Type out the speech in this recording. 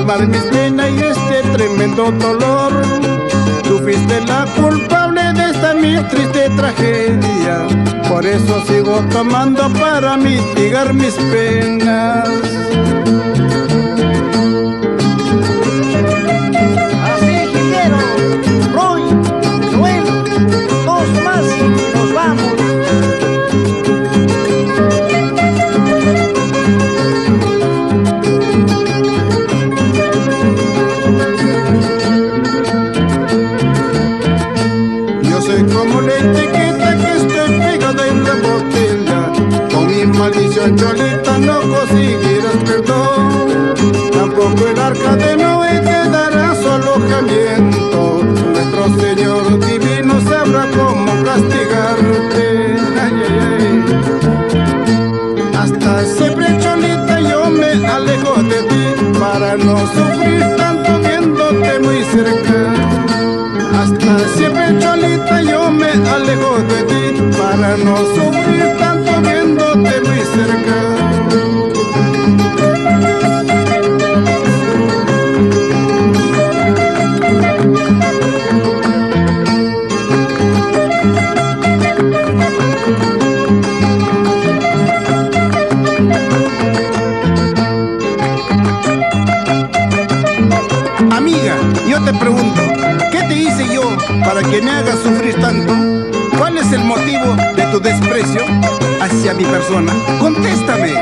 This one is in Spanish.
calmar mis penas y este tremendo dolor. Tú fuiste la culpable de esta mi triste tragedia, por eso sigo tomando para mitigar mis penas. Así quiero, Roy, Joel, dos más y nos vamos. Yo sé como la etiqueta que estoy pegada en la botella. Con mi maldición, Cholita, no conseguirás perdón. Tampoco el arca de Noé te dará su alojamiento. Nuestro Señor divino sabrá cómo castigarte. Ay, ay, ay. Hasta siempre, Cholita, yo me alejo de ti para no sufrir tanto viéndote muy cerca. Hasta siempre, Cholita, yo me alejo de ti para no sufrir tanto viéndote muy cerca. Amiga, yo te pregunto, ¿qué te hice yo para que me hagas sufrir tanto? ¿Cuál es el motivo de tu desprecio hacia mi persona? ¡Contéstame!